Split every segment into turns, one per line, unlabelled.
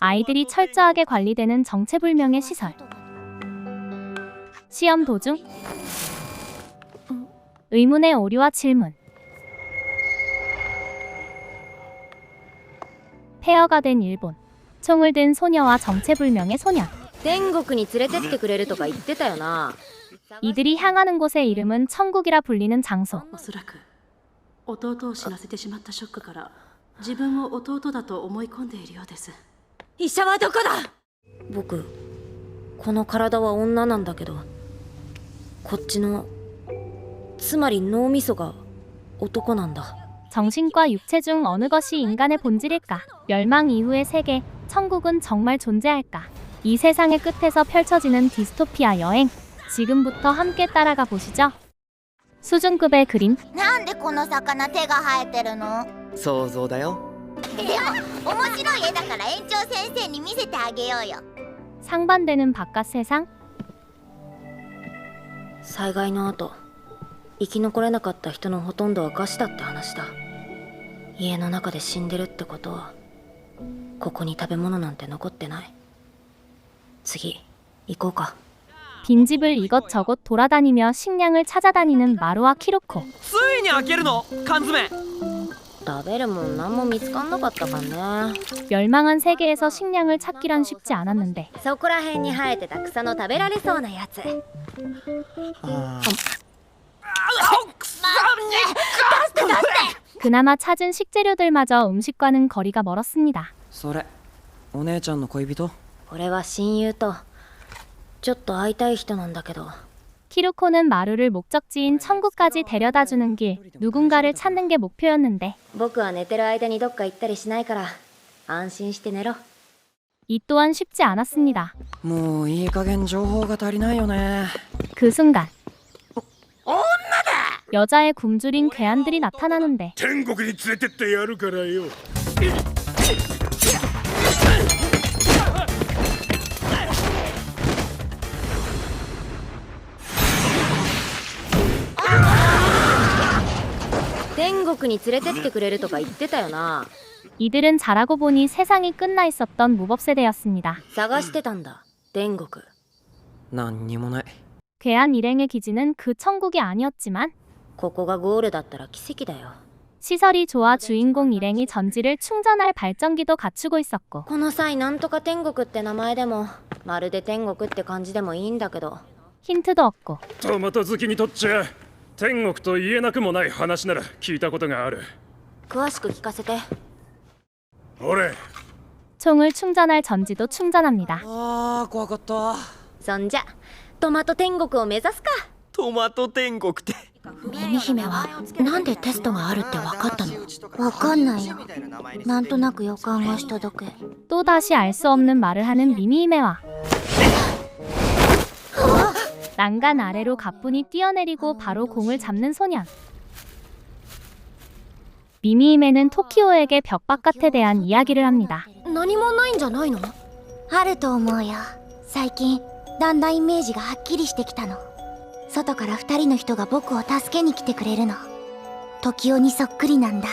아이들이 철저하게 관리되는 정체불명의 시설. 시험 도중 의문의 오류와 질문. 폐허가 된 일본. 총을 든 소녀와 정체불명의 소년.
天国に連れてってくれるとか言ってたよな。
이들이 향하는 곳의 이름은 천국이라 불리는 장소.
おそらく弟を死なせてしまったショックから自分を弟だと思い込んでいるようです。
医者はどこだ。僕この体は女なんだけど、こっちのつまり脳みそが男なんだ。
정신과 육체 중 어느 것이 인간의 본질일까? 멸망 이후의 세계, 천국은 정말 존재할까? 이 세상의 끝에서 펼쳐지는 디스토피아 여행. 지금부터 함께 따라가 보시죠. 수준급의 그림.
なんでこの魚手が生えてるの？
想像だよ。
いや、面白い絵だから園長先生に見せてあげようよ。
상반되는 바깥 세상.
災害の後生き残れなかった人のほとんどは餓死だって話だ。家の中で死んでるってことはここに食べ物なんて残ってない。次行こうか。
빈집을 이것저것 돌아다니며 식량을 찾아다니는 마루와 키루코.
ついに開けるの缶詰。
食べるもん何も見つかんなかったかね。
멸망한 세계에서 식량을 찾기란 쉽지 않았는데
そこら辺に生えてた草の食べられそうなやつ。
그나마 찾은 식재료들마저 음식과는 거리가 멀었습니다.
それお姉ちゃんの恋人？
俺は親友とちょっと会いたい人なんだけど。
키루코는 마루를 목적지인 천국까지 데려다주는 길, 누군가를 찾는 게 목표였는데
僕は寝てる間にどっか行ったりしないから安心して寝ろ。
이 또한 쉽지 않았습니다.
もういい加減情報が足りないよね。
그 순간 여자의 굶주린 괴한들이 나타나는데
天国に連れてってやるからよ。
天国に連れてってくれるとか言ってたよな。
이들은 자라고 보니 세상이 끝나 있었던 무법세대였습니다.
探してたんだ天国。
何にもない。
괴한 일행의 기지는 그 천국이 아니었지만
ここがゴールだったら奇跡だよ。
시설이 좋아 주인공 일행이 전지를 충전할 발전기도 갖추고 있었고
この際なんとか天国って名前でもまるで天国って感じでもいいんだけど。
힌트도 없고
トマト好きにとっちゃ天国と言えなくもない話なら聞いたことがある。
詳しく聞かせて。
俺
총을 충전할 전지도 충전합니다.
あー怖かった。
そんじゃトマト天国を目指すか。
トマト天国って。
耳姫はなんでテストがあるって分かったの？分かんないよ。なんとなく予感はしただけ。
또다시 알 수 없는 말을 하는 미미히메와 난간 아래로 가뿐히 뛰어내리고 바로 공을 잡는 소년. 미미히메는 토키오에게 벽 바깥에 대한 이야기를 합니다.
何もないんじゃないの？
あると思うよ。最近だんだんイメージがはっきりしてきたの。外から2人の人が僕を助けに来てくれるの。時代にそっくりなんだ。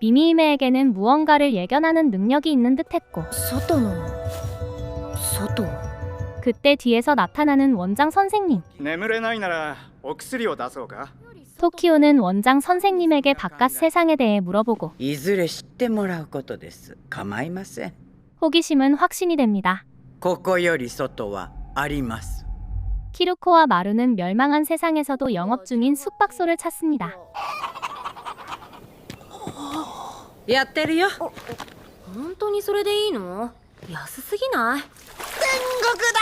미미히메에게는 무언가를 예견하는 능력이 있는 듯했고
外の外。
그때 뒤에서 나타나는 원장 선생님.
眠れないならお薬を出そうか。
토키오는 원장 선생님에게 바깥 세상에 대해 물어보고
いずれ知ってもらうことです。構いません。
호기심은 확신이 됩니다.
ここより外はあります。
키루코와 마루는 멸망한 세상에서도 영업 중인 숙박소를 찾습니다.
やってるよ。
本当にそれでいいの？安すぎない？
天国だ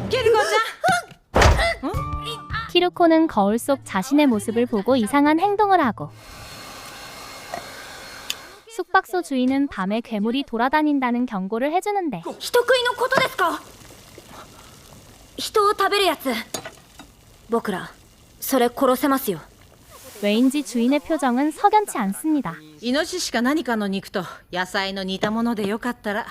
ー。キルコちゃん。
키루코는 거울 속 자신의 모습을 보고 이상한 행동을 하고 숙박소 주인은 밤에 괴물이 돌아다닌다는 경고를 해주는데
人食いのことですか？人を食べるやつ。僕らそれ殺せますよ。
왜인지 주인의 표정은 석연치 않습니다.
イノシシか何かの肉と野菜の煮たものでよかったら。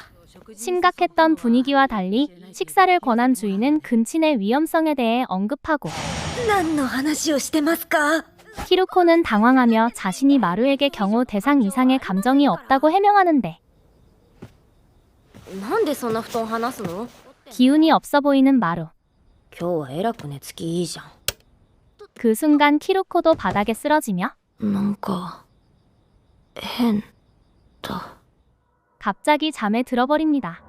심각했던 분위기와 달리 식사를 권한 주인은 근친의 위험성에 대해 언급하고
何の話をしてますか？
키루코는 당황하며 자신이 마루에게 경호 대상 이상의 감정이 없다고 해명하는데
なんでそんな布団離すの？
기운이 없어 보이는 마루.
今日はえらく寝つきいいじゃん。
그 순간 키루코도 바닥에 쓰러지며
なんか変だ。
갑자기 잠에 들어버립니다.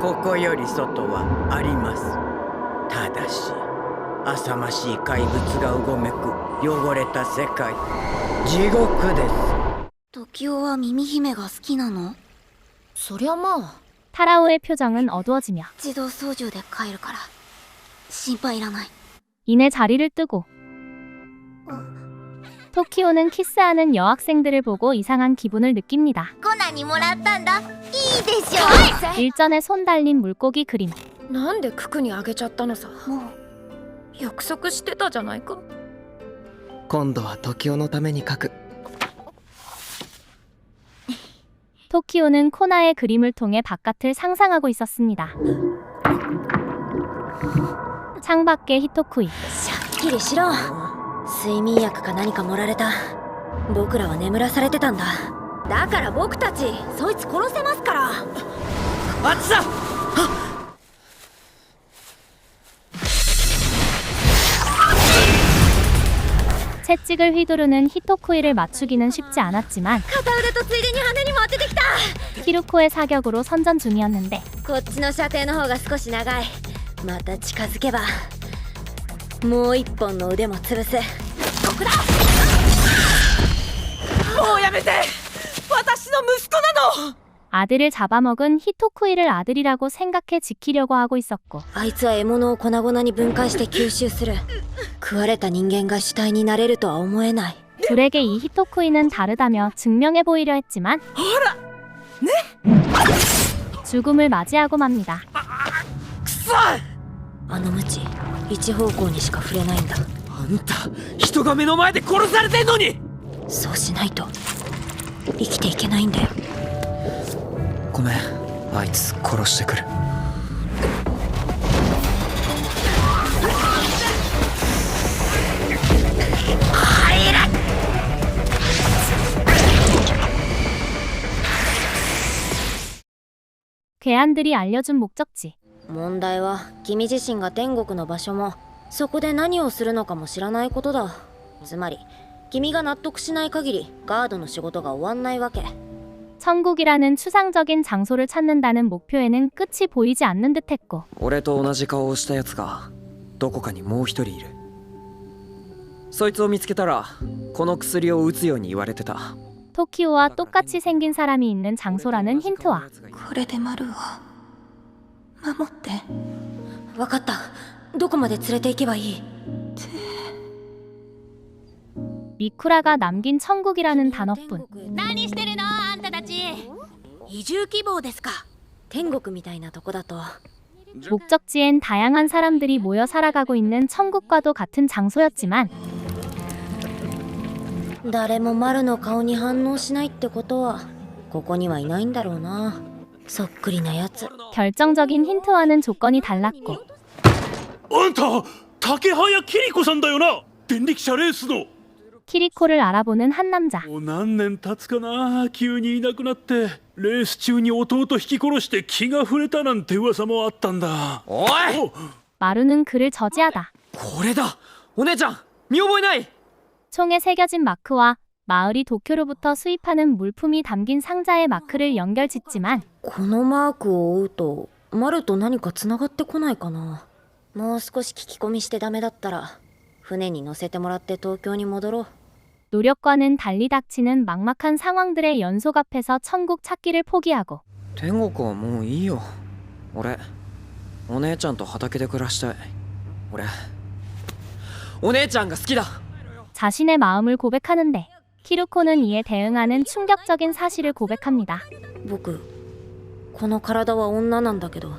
ここより外はあります。ただし浅ましい怪物がうごめく汚れた世界、地獄です。
時雄は耳姫が好きなの？
そりゃまあ
타라오의 표정은 어두워지며
自動操縦で帰るから心配いらない。
이내 자리를 뜨고 토키오는 키스하는 여학생들을 보고 이상한 기분을 느낍니다.
コナにもらったんだ。いいでしょ。
일전에 손 달린 물고기 그림.
なんでククにあげちゃったのさ。
もう
約束してたじゃないか。
今度は時雄のために書く。
토키오는 코나의 그림을 통해 바깥을 상상하고 있었습니다. 창밖에 히토쿠이.
しゃっきりしろ。睡眠薬か何か盛られた。僕らは眠らされてたんだ。だから僕たちそいつ殺せますから。
あっちだ。
채찍을 휘두르는 히토쿠이를 맞추기는 쉽지 않았지만
片腕とついでに羽にも当ててきた。
키루코의 사격으로 선전 중이었는데
こっちの射程の方が少し長い。また近づけばもう一本の腕も潰す。ここだ。
もうやめて、私の息子なの。
아들을 잡아먹은 히토쿠이를 아들이라고 생각해 지키려고 하고 있었고
あいつは獲物を粉々に分解して吸収する。食われた人間が主体になれるとは思えない。
둘에게 이 히토쿠이는 다르다며 증명해 보이려 했지만 죽음을 맞이하고 맙니다.
あの鞭一方向にしか触れないんだ。
あんた人が目の前で殺されてんのに。
そうしないと生きていけないんだよ。
ごめん、あいつ殺してくる。
괴한들이 알려준 목적지.
問題は君自身が天国の場所もそこで何をするのかも知らないことだ。つまり君が納得しない限りガードの仕事が終わんないわけ。
천국이라는 추상적인 장소를 찾는다는 목표에는 끝이 보이지 않는 듯했고
俺と同じ顔をしたやつがどこかにもう一人いる。そいつを見つけたらこの薬を打つように言われてた。
토키오와 똑같이 생긴 사람이 있는 장소라는 힌트와
これでマルを守って。
分かった。どこまで連れて行けばいい？
미쿠라가 남긴 천국이라는 단어뿐
何してるのあんたたち。移住希望ですか。
天国みたいなとこだと
목적지엔 다양한 사람들이 모여 살아가고 있는 천국과도 같은 장소였지만
誰もマルの顔に反応しないってことはここにはいないんだろうな。そっくりなやつ。
결정적인 힌트와는 조건이 달랐고
あんた竹早キリコさんだよな。電力車レースの。
키리코를 알아보는 한 남자.
もう何年経つかな。急にいなくなってレース中に弟引き殺して気が触れたなんて噂もあったんだ。
おい、
마루는 그를 저지하다.
これだ。お姉ちゃん見覚えない？
총에 새겨진 마크와 마을이 도쿄로부터 수입하는 물품이 담긴 상자의 마크를 연결짓지만
このマークを追うとマルと何かつながってこないかな。もう少し聞き込みしてダメだったら船に乗せてもらって東京に戻ろう。
노력과는 달리 닥치는 막막한 상황들의 연속 앞에서 천국 찾기를 포기하고
天国はもういいよ。俺お姉ちゃんと畑で暮らしたい。俺お姉ちゃんが好きだ。
자신의 마음을 고백하는데 키루코는 이에 대응하는 충격적인 사실을 고백합니다.
僕この体は女なんだけど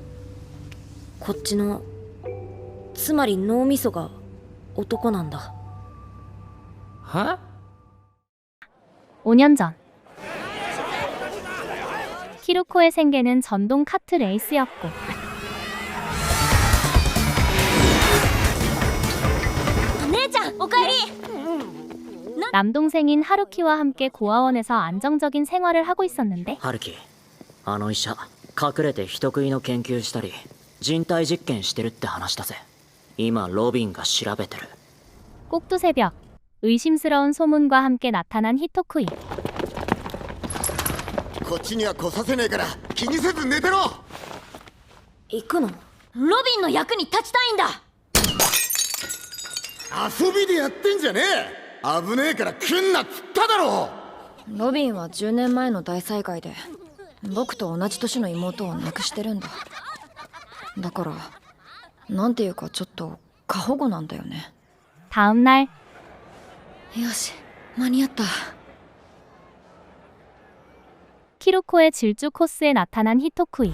こっちのつまり脳みそが男なんだ。
は？
5년 전 키루코의 생계는 전동 카트 레이스였고 남동생인 하루키와 함께 고아원에서 안정적인 생활을 하고 있었는데
春樹あの医者隠れて人食いの研究したり人体実験してるって話だぜ今ロビンが調べてる
꼭두새벽 의심스러운 소문과 함께 나타난 히토쿠이
こっちには来させねえから気にせず寝てろ。
行くの？
ロビンの役に立ちたいんだ。
遊びでやってんじゃねえ。危ねえから来んなっつっただろ。
ロビンは10年前の大災害で僕と同じ年の妹を亡くしてるんだ。だからなんていうかちょっと過保護なんだよね。
다음 날
よし間に合った。
키루코의 질주 코스에 나타난 히토쿠이.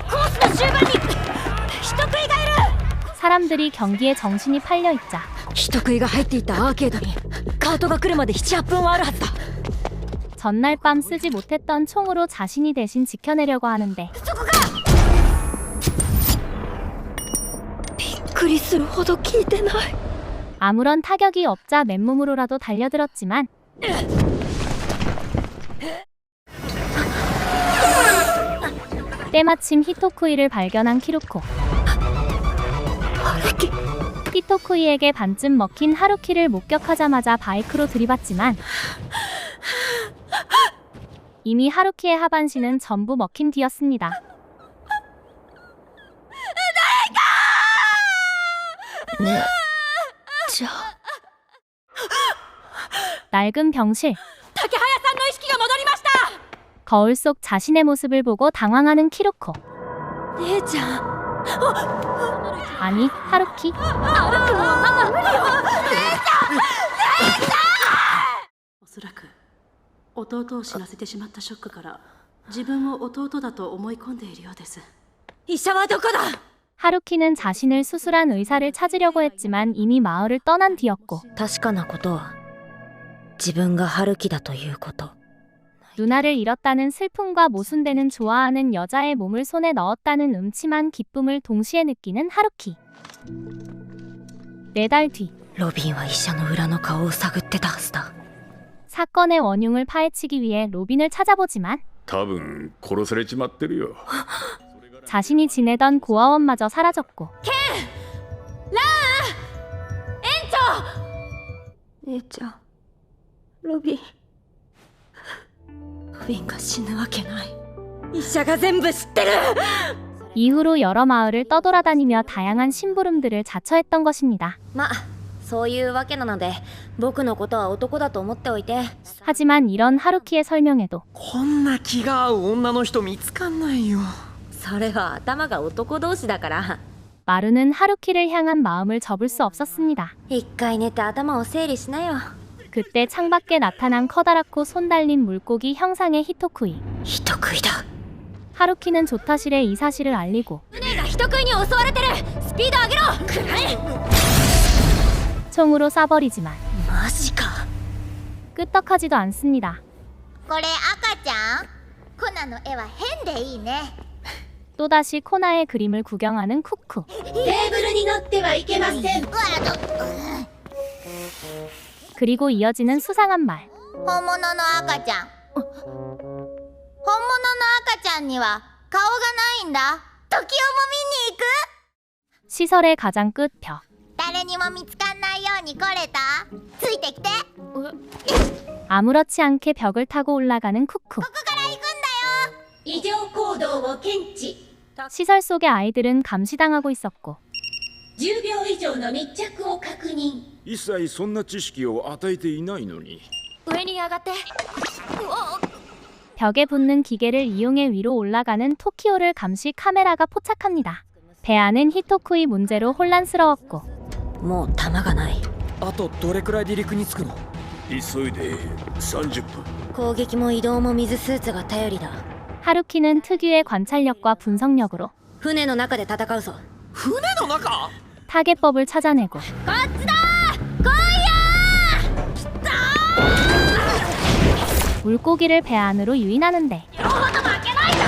사람들이 경기에 정신이 팔려 있자
人食いが入っていたアーケードにカートが来るまで 7,8 分はあるはずだ。
전날 밤 쓰지 못했던 총으로 자신이 대신 지켜내려고 하는데
びっくりするほど効いてない。
아무런 타격이 없자 맨몸으로라도 달려들었지만 때마침 히토쿠이를 발견한 키루코. 히토쿠이에게 반쯤 먹힌 하루키를 목격하자마자 바이크로 들이받지만 이미 하루키의 하반신은 전부 먹힌 뒤였습니다.
네.
낡은 병실. 거울 속 자신의 모습을 보고 당황하는 키루코. 아니, 하루키.
おそらく弟を死なせてしまったショックから自分を弟だと思い込んでいるようです。
医者はどこだ。
하루키는 자신을 수술한 의사를 찾으려고 했지만 이미 마을을 떠난 뒤였고
確かなことは自分が春樹だということ。
누나를 잃었다는 슬픔과 모순되는 좋아하는 여자의 몸을 손에 넣었다는 음침한 기쁨을 동시에 느끼는 하루키. 4달 뒤
ロビンは医者の裏の顔を探ってたはずだ。
사건의 원흉을 파헤치기 위해 로빈을 찾아보지만
多分殺されちまってるよ。
자신이 지내던 고아원마저 사라졌고
姉ちゃんロビンが死ぬわけない。医者が全部知ってる。
이후로 여러 마을을 떠돌아다니며 다양한 심부름들을 자처했던 것입니다.
まあそういうわけなので僕のことは男だと思っておいて。
하지만 이런 하루키의 설명에도
こんな気が合う女の人見つかんないよ。
それは頭が男同士だから。
마루는 하루키를 향한 마음을 접을 수 없었습니다.
一回寝て頭を整理しなよ。
그때 창밖에 나타난 커다랗고 손 달린 물고기 형상의 히토쿠이.
人食いだ。
하루키는 조타실에 이 사실을 알리고
船が人食いに襲われてる。スピード上げろ。くらえ。
총으로 쏴버리지만
マジか。
끄떡하지도 않습니다.
これ赤ちゃん。コナの絵は変でいいね。
또다시 코나의 그림을 구경하는 쿠쿠.
テーブルに乗ってはいけません。
그리고 이어지는 수상한 말.
本物の赤ちゃん。本物の赤ちゃんには顔がないんだ。時をも見に行く？
시설의 가장 끝벽.
誰にも見つかんないように来れた？ついてきて。
아무렇지 않게 벽을 타고 올라가는 쿠쿠.
ここから行くんだよ。異常行動を検知。
시설 속의 아이들은 감시당하고 있었고
10秒以上の密着を確認。
一切そんな知識を与えていないのに。
上に上がって。
벽에 붙는 기계를 이용해 위로 올라가는 토키오를 감시 카메라가 포착합니다. 배 안은 히토쿠이 문제로 혼란스러웠고
もう弾がない。
あとどれくらいで陸に着くの。
急いで30分。
攻撃も移動も水スーツが頼りだ。
하루키는 특유의 관찰력과 분석력으로
船の中で戦うぞ。
船の中。
타겟법을 찾아내고
こっちだ。来いや。
물고기를 배 안으로 유인하는데
両方とも開けないと。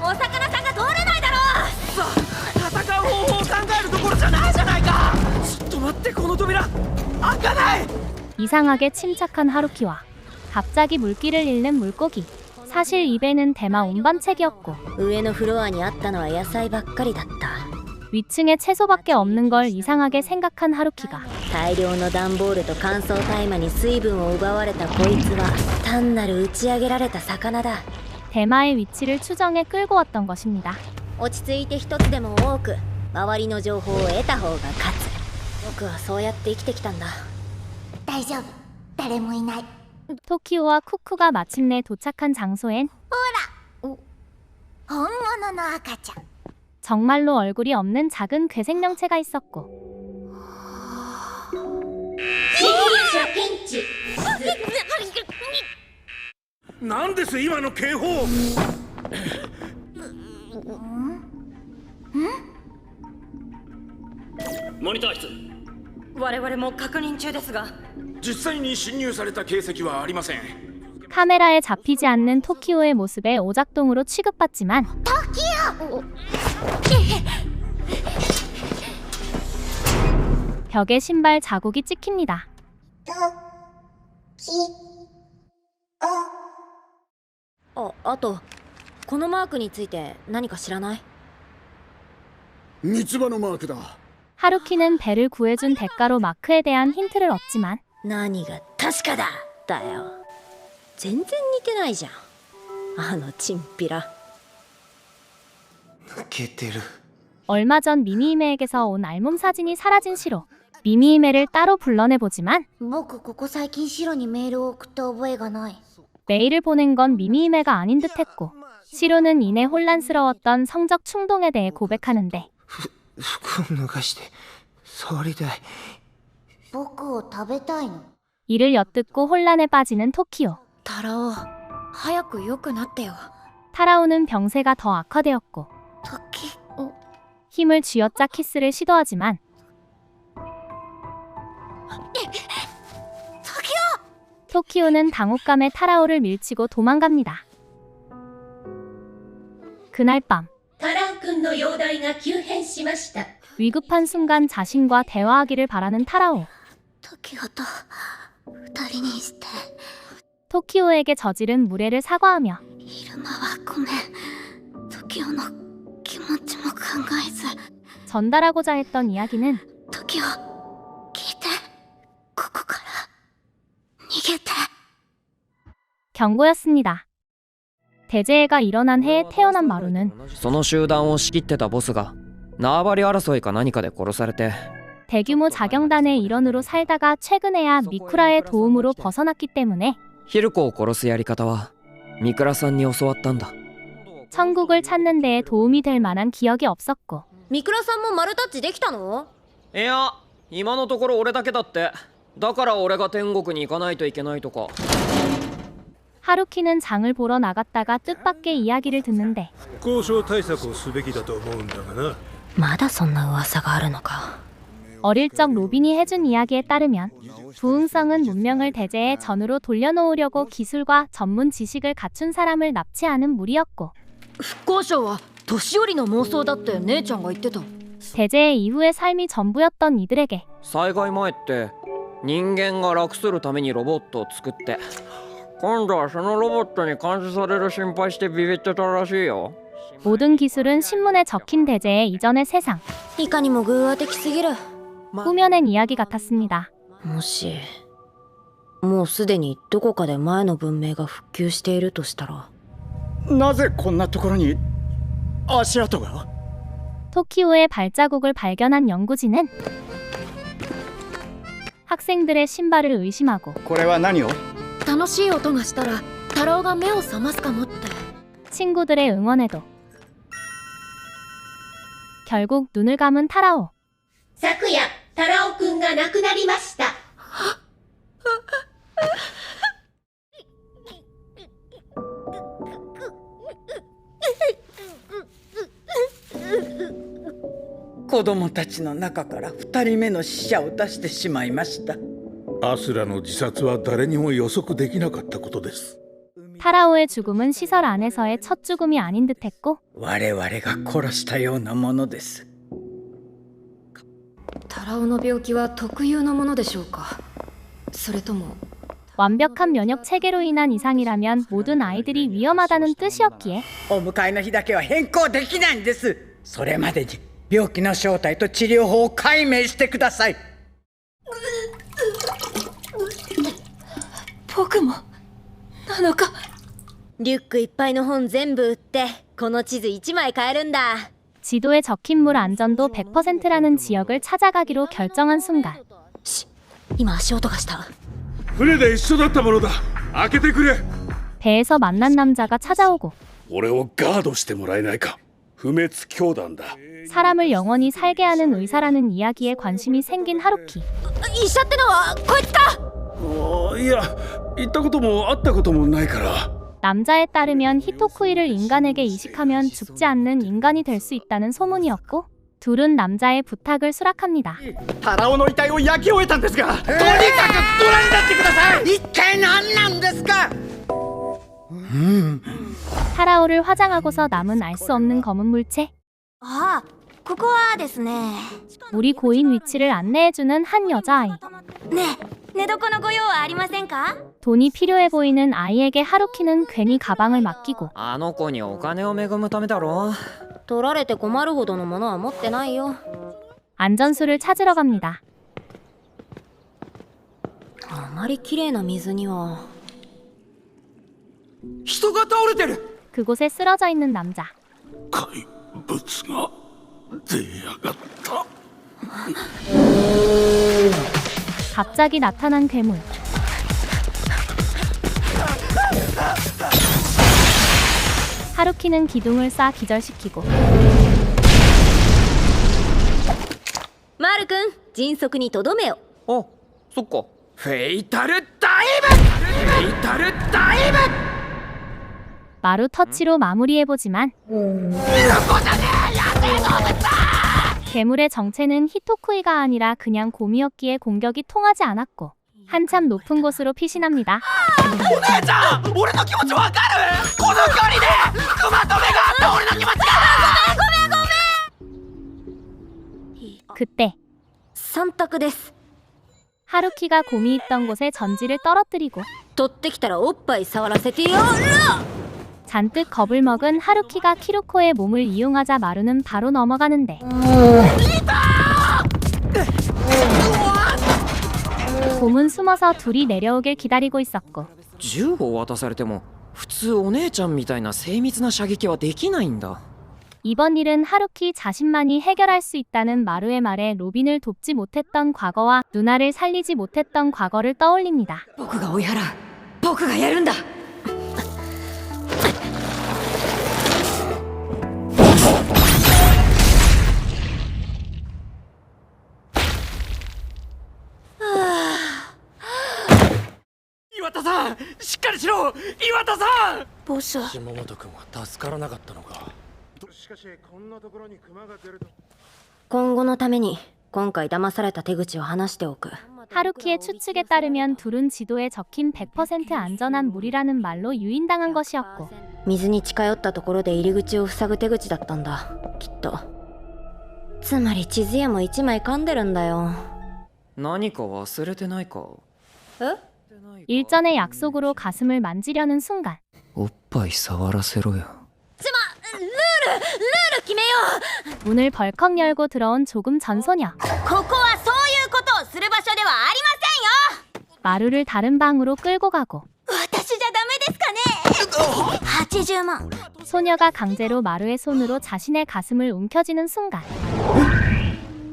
お酒
이상하게 침착한 하루키와 갑자기 물기를 잃는 물고기. 사실 입에는 대마 운반책이었고
上のフロアにあったのは野菜ばっかりだった。
위층에 채소밖에 없는 걸 이상하게 생각한 하루키가
大量の段ボールと乾燥大麻に水分を奪われたこいつは単なる打ち上げられた魚だ。
대마의 위치를 추정해 끌고 왔던 것입니다.
落ち着いて一つでも多く周りの情報を得た方が勝つ。僕はそうやって生きてきたんだ。
大丈夫、誰もいない。
토키오와 쿠쿠가 마침내 도착한 장소엔
本物の赤ちゃん。
정말로 얼굴이 없는 작은 괴생명체가 있었고
なんです今の警報。
モニター室。
我々も確認中ですが、
実際に侵入された形跡はありません。
카메라에 잡히지 않는 토키오의 모습에 오작동으로 취급받지만 벽에 신발 자국이 찍힙니다.
아, あとこのマークについて何か知らない？
三つ葉のマークだ。
하루키는 배를 구해준 대가로 마크에 대한 힌트를 얻지만
何が確かだだよ。全然似てないじゃん、あのチンピラ。
抜けてる。
얼마 전 미미히메에게서 온 알몸 사진이 사라진 시로 미미히메를 따로 불러내보지만
僕ここ最近シロにメールを送った覚えがない。
메일을 보낸 건 미미히메가 아닌 듯했고 시로는 이내 혼란스러웠던 성적 충동에 대해 고백하는데
服を脱がして触りたい。
僕を食べたいの。
이를 엿듣고 혼란에 빠지는 토키오.
タラオ、早く良くなってよ。
타라오는 병세가 더 악화되었고
時、
힘을 쥐어짜 키스를 시도하지만 토키오는 당혹감에 타라오를 밀치고 도망갑니다. 그날 밤
タラオ君の容体が急変しました。
위급한 순간 자신과 대화하기를 바라는 타라오.
時と二人にして。
토키오에게 저지른 무례를 사과하며
昼間はごめん。時代の気持ちも考えず。
전달하고자 했던 이야기는
時代、聞いて。ここから逃げて。
경고였습니다. 대재해가 일어난 해에 태어난 마루는
その集団を仕切ってたボスが縄張り争いか何かで殺されて
대규모 자경단의 일원으로 살다가 최근에야 미쿠라의 도움으로 벗어났기 때문에
ヒルコを殺すやり方はミクラさんに教わったんだ。
천국을 찾는 데에 도움이 될 만한 기억이 없었고
ミクラさんも丸タッチできたの？
いや、今のところ俺だけだって。だから俺が天国に行かないといけないとか。
하루키는 장을 보러 나갔다가 뜻밖의 이야기를 듣는데
交渉対策をすべきだと思うんだがな。
まだそんな噂があるのか。
어릴 적 로빈이 해준 이야기에 따르면 부흥성은 문명을 대제해 전으로 돌려놓으려고 기술과 전문 지식을 갖춘 사람을 납치하는 무리였고
復興省は年寄りの妄想だって姉ちゃんが言ってた。
대제해 이후의 삶이 전부였던 이들에게
災害前って人間が楽するためにロボットを作って今度はそのロボットに監視される心配してビビってたらしいよ。
모든 기술은 신문에 적힌 대제의 이전의 세상
いかにも偶話的すぎる。
꾸며낸 이야기 같았습니다.
もしもうすでにどこかで前の文明が復旧しているとしたら、
なぜこんなところに足跡が？
토키오의 발자국을 발견한 연구진은 학생들의 신발을 의심하고
これは何を？
楽しい音がしたらタラオが目を覚ますかもって。
친구들의 응원에도 결국 눈을 감은 타라오.
昨夜、タラオ君が亡くなりました。
子供たちの中から2人目の死者を出してしまいました。
アスラの自殺は誰にも予測できなかったことです。
타라오의 죽음은 시설 안에서의 첫 죽음이 아닌 듯했고
我々が殺したようなものです。
タラオの病気は特有のものでしょうか。それとも
완벽한 면역 체계로 인한 이상이라면 모든 아이들이 위험하다는 뜻이었기에
お迎えの日だけは変更できないんです。それまでに病気の正体と治療法を解明してください。
僕もなのか。
リュックいっぱいの本全部売ってこの地図1枚買えるんだ。
지도에 적힌 물 안전도 100%라는 지역을 찾아가기로 결정한 순간
今足音がした。
船で一緒だったものだ。開けてくれ。
배에서 만난 남자가 찾아오고
俺をガードしてもらえないか。不滅教団だ。
사람을 영원히 살게 하는 의사라는 이야기에 관심이 생긴 하루키.
医者ってのはこいつか。
いや、行ったことも会ったこともないから。
남자에 따르면 히토쿠이를 인간에게 이식하면 죽지 않는 인간이 될 수 있다는 소문이었고 둘은 남자의 부탁을 수락합니다.
タラオの遺体を焼き終えたんですが、とにかくご覧になってください。
一体何なんですか。
타라오를 화장하고서 남은 알 수 없는 검은 물체.
ああ、ここはですね。
우리 고인 위치를 안내해주는 한 여자아이.
ねえ、寝床のご用はありませんか？
돈이 필요해 보이는 아이에게 하루키는 괜히 가방을 맡기고
あの子にお金を恵むためだろ。
取られて困るほどのものは持ってないよ。
안전수를 찾으러 갑니다.
あまり綺麗な水には。
人が倒れてる。
그곳에 쓰러져 있는 남자.
怪物が出やがった。
갑자기 나타난 괴물. 하루키는 기둥을 쏴 기절시키고
マル君、迅速にとどめよ。
あ、そっか。
フェイタルダイブ。フェイタルダイブ。
마루 터치로 마무리해보지만 괴물의 정체는 히토쿠이가 아니라 그냥 곰이었기에 공격이 통하지 않았고 한참 높은 곳으로 피신합니다.
お姉ちゃん、俺の気持ちわかる？この距離で福まとめがあった俺の気持ちが。
그때
3択です。
하루키가 곰이 있던 곳에 전지를 떨어뜨리고
取ってきたらおっぱい触らせてよ。
잔뜩 겁을 먹은 하루키가 키루코의 몸을 이용하자 마루는 바로 넘어가는데 곰은 숨어서 둘이 내려오길 기다리고 있었고
銃を渡されても普通お姉ちゃんみたいな精密な射撃はできないんだ。
이번 일은 하루키 자신만이 해결할 수 있다는 마루의 말에 로빈을 돕지 못했던 과거와 누나를 살리지 못했던 과거를 떠올립니다.
僕が追い払う。僕がやるんだ。
岩田さん、しっかりしろ。岩田さん。
ボス。
下本君は助からなかったのか。しかしこんなところにクマが出ると。
今後のために今回騙された手口を話しておく。
하루키의 추측에 따르면 둘은 지도에 적힌 100% 안전한 물이라는 말로 유인당한 것이었고
水に近寄ったところで入り口を塞ぐ手口だったんだ、きっと。つまり地図屋も1枚噛んでるんだよ。
何か忘れてないか。
え？
일전의 약속으로 가슴을 만지려는 순간
おっぱい触らせろよ。
ルール決めよう。
문을 벌컥 열고 들어온 조금 전 소녀.
ここはそういうことをする場所ではありませんよ。
마루를 다른 방으로 끌고 가고
私じゃダメですかね。80万。
소녀가 강제로 마루의 손으로 자신의 가슴을 움켜쥐는 순간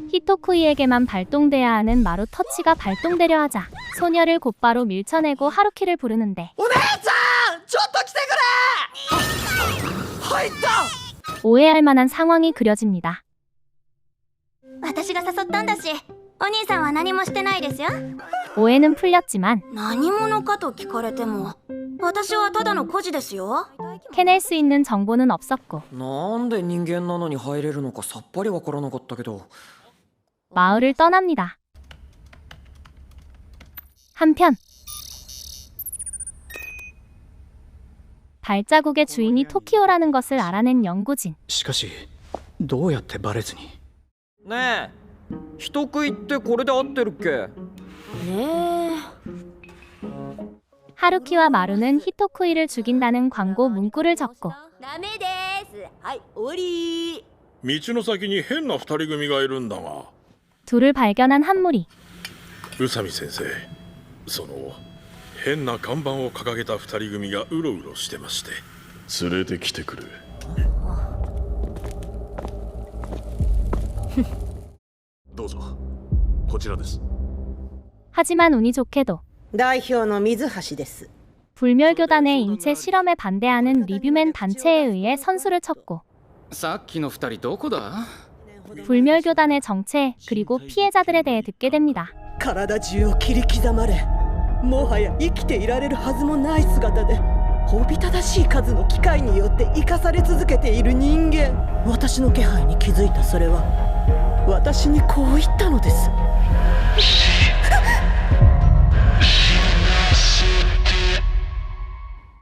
히토쿠이에게만 발동돼야 하는 마루 터치가 발동되려 하자 소녀를 곧바로 밀쳐내고 하루키를 부르는데
お姉ちゃん、ちょっと来てくれ。入った。
오해할 만한 상황이 그려집니다.
私が誘ったんだし、お兄さんは何もしてないですよ。
오해는 풀렸지만
何者かと聞かれても、私はただの孤児ですよ。
캐낼 수 있는 정보는 없었고
なんで人間なのに入れるのかさっぱりわからなかったけど。
마을을 떠납니다. 한편 발자국의 주인이 토키오라는 것을 알아낸 연구진.
しかしどうやってバレずに。
ねえ、人食いってこれで合ってるっけ？
ねえ、
하루키와 마루는 히토쿠이를 죽인다는 광고 문구를 적고
ダメですはい終わり
道の先に変な二人組がいるんだが。
둘을 발견한 한무리.
宇佐美先生、その変な看板を掲げた二人組がうろうろしてまして。連れてきてくれ。
どうぞこちらです。
하지만 운이 좋게도
代表の水橋です。
불멸교단의 인체 실험에 반대하는 리뷰맨 단체에 의해 선수를 쳤고
さっきの二人どこだ？
불멸교단의 정체 그리고 피해자들에 대해 듣게 됩니다.
体中を切り刻まれ、もはや生きていられるはずもない姿でおびただしい数の機械によって生かされ続けている人間。私の気配に気づいたそれは私にこう言ったのです。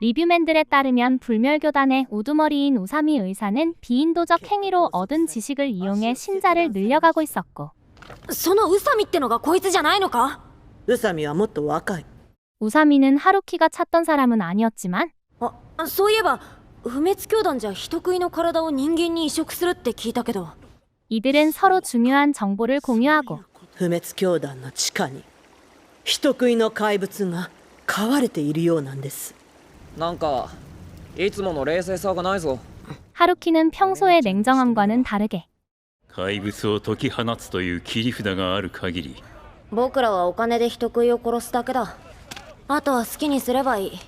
리뷰맨들에 따르면 불멸교단의 우두머리인 우사미 의사는 비인도적 행위로 얻은 지식을 이용해 신자를 늘려가고 있었고
その宇佐美ってのがこいつじゃないのか？
宇佐美はもっと若い。
우사미는 하루키가 찾던 사람은 아니었지만
そういえば不滅教団じゃ人食いの体を人間に移植するって聞いたけど
이들은 서로 중요한 정보를 공유하고
不滅教団の地下に人食いの怪物が飼われているようなんです。
なんかいつもの冷静さがないぞ。
하루키는 평소의 냉정함과는 다르게
怪物を解き放つという切り札がある限り。
僕らはお金で人食いを殺すだけだ。あとは好きにすればいい。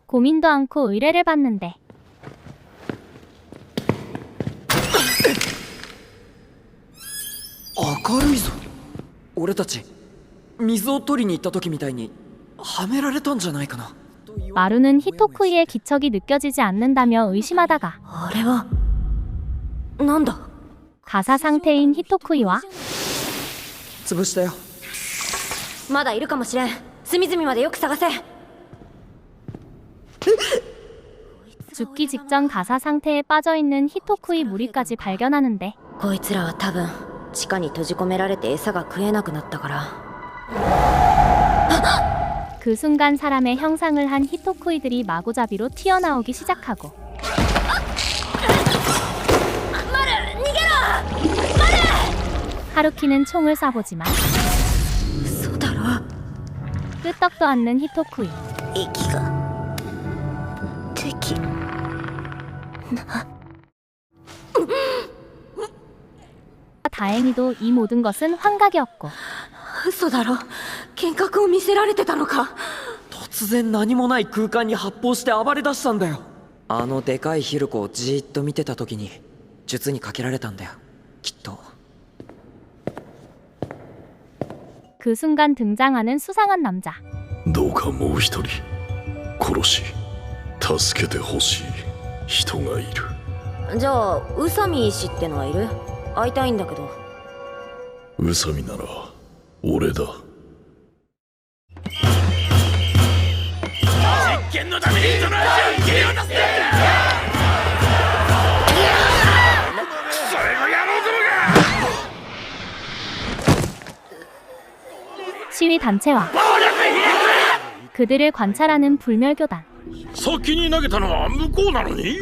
고민도 않고 의뢰를 받는데
明るいぞ。俺たち水を取りに行った時みたいにはめられたんじゃないかな。
마루는 히토쿠이의 기척이 느껴지지 않는다며 의심하다가
あれはなんだ？
가사 상태인 히토쿠이와
潰したよ。
まだいるかもしれん。隅々までよく探せ。
죽기 직전 가사 상태에 빠져있는 히토쿠이 무리까지 발견하는데
こいつらは多分地下に閉じ込められて餌が食えなくなったから。
그 순간 사람의 형상을 한 히토쿠이들이 마구잡이로 튀어나오기 시작하고 하루키는 총을 쏴보지만 끄떡도 않는 히토쿠이.
息が敵
다행히도 이 모든 것은 환각이었고
嘘だろ。幻覚を見せられてたのか。
突然何もない空間に発砲して暴れ出したんだよ。あのでかいヒルコをじーっと見てた時に術にかけられたんだよ、きっと。
그 순간 등장하는 수상한 남자.
どうかもう一人殺し助けてほしい人がいる。
じゃあ宇佐美医師ってのはいる？会いたいんだけど。
宇佐美なら俺だ。実験のために人の足を切り落とす。それの野郎どもが。
시위 단체와 그들을 관찰하는 불멸교단.
先に投げたのは向こうなのに?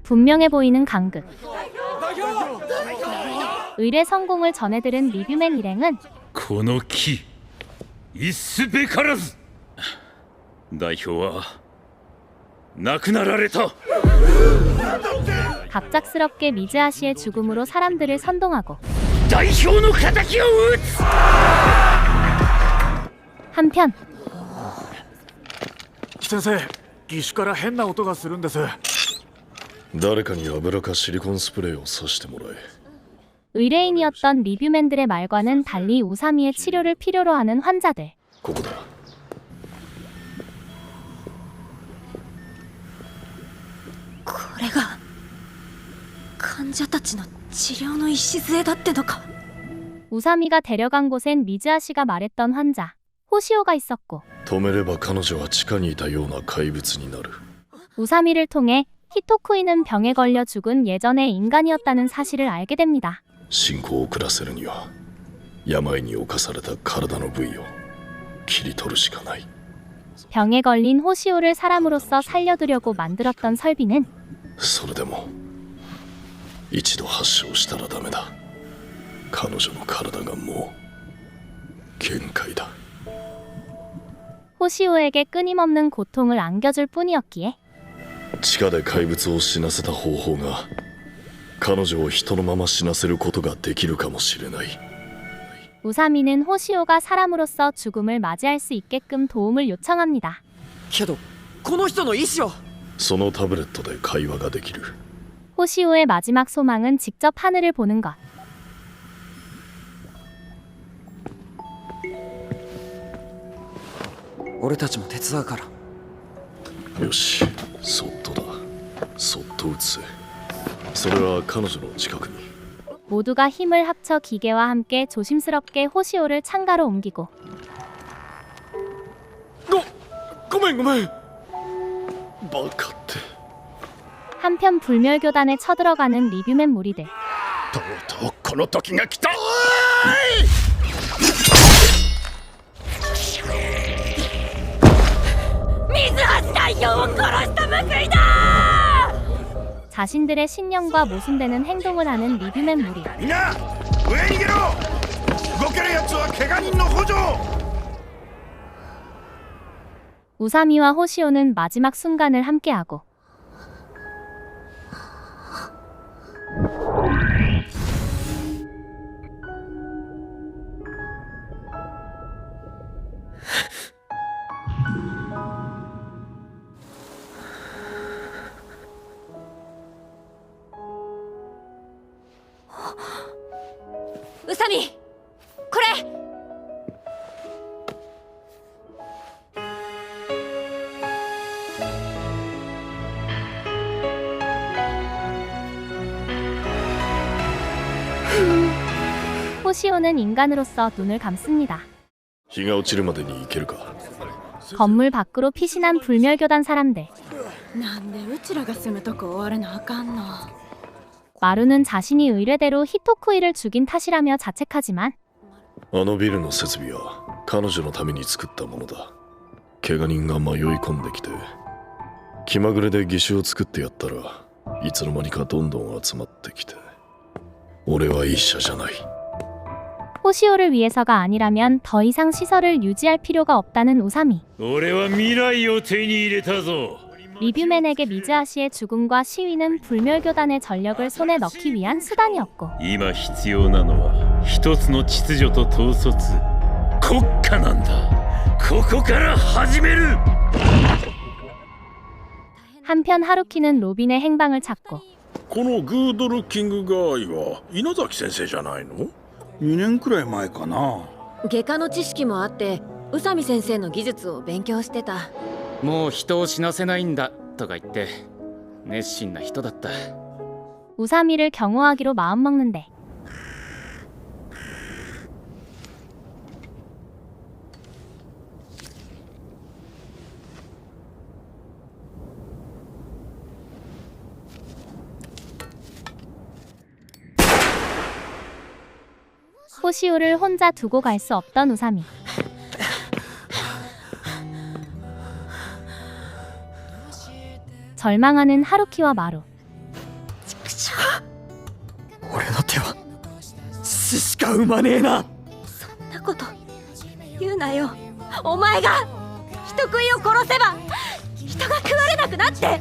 분명해 보이는 강극. 의뢰 성공을 전해들은 리뷰맨 일행은
この木いすべからず代表は亡くなられた。
갑작스럽게 미즈아시의 죽음으로 사람들을 선동하고
代表の敵を撃つ。
한편
先生、義手から変な音がするんです。
誰かに油かシリコンスプレーをさしてもらえ。
의뢰인이었던 리뷰맨들의 말과는 달리 우사미의 치료를 필요로 하는 환자들.
ここだ。
これが患者たちの治療の礎だってのか。
우사미가 데려간 곳엔 미즈아시가 말했던 환자 호시오가 있었고
止めれば彼女は地下にいたような怪物になる。
우사미를 통해 히토쿠이는 병에 걸려 죽은 예전의 인간이었다는 사실을 알게 됩니다.
進行を遅らせるには病に侵された体の部位を切り取るしかない。
병에 걸린 호시오를 사람으로서 살려두려고 만들었던 설비는
それでも一度発症したらダメだ。彼女の体がもう限界だ。
호시오에게 끊임없는 고통을 안겨줄 뿐이었기에
地下で怪物を死なせた方法が彼女を人のまま死なせることができるかもしれない。
우사미는 호시오가 사람으로서 죽음을 맞이할 수 있게끔 도움을 요청합니다.
けどこの人の意志を。
そのタブレットで会話ができる。
호시오의 마지막 소망은 직접 하늘을 보는 것.
俺たちも手伝うから。
よし、そっとだ。そっと撃つ。それは彼女の近くに。
모두가 힘을 합쳐 기계와 함께 조심스럽게 호시오를 창가로 옮기고
ごめんバカって。
한편 불멸교단에 쳐들어가는 리뷰맨 무리들.
とうとうこの時が来た。 자신들의 신념과 모순되는 행동을 하는 리뷰맨 무리.
みんな上に逃げろ。動けるやつは怪我人の補助。
우사미와 호시오는 마지막 순간을 함께하고
우사미! これ!
호시오는 인간으로서 눈을 감습니다.
日が落ちるまでに行けるか。
건물 밖으로 피신한 불멸교단 사람들.
なんでうちらが住むとこ終わるのあかんの。
마루는 자신이 의뢰대로 히토쿠이를 죽인 탓이라며 자책하지만
あのビルの設備は彼女のために作ったものだ。怪我人が迷い込んできて気まぐれで義手を作ってやったらいつの間にかどんどん集まってきて。俺は医者じゃない。
호시오를 위해서가 아니라면 더 이상 시설을 유지할 필요가 없다는 우사미.
俺は未来を手に入れたぞ。
리뷰맨에게 미즈아시의 죽음과 시위는 불멸교단의 전력을 손에 넣기 위한 수단이었고
今必要なのは一つの秩序と統率、国家なんだ。ここから始める。
한편 하루키는 로빈의 행방을 찾고
このグードルキングガーイは稲崎先生じゃないの？2年くらい前かな。
外科の知識もあって宇佐美先生の技術を勉強してた。
もう人を死なせないんだとか言って熱心な人だった。
우사미를 경호하기로 마음먹는데 호시오를 혼자 두고 갈 수 없던 우사미. 절망하는 하루키와 마루.
俺の手は死しか生まねえな。
そんなこと言うなよ。お前が人食いを殺せば人が食われなくなって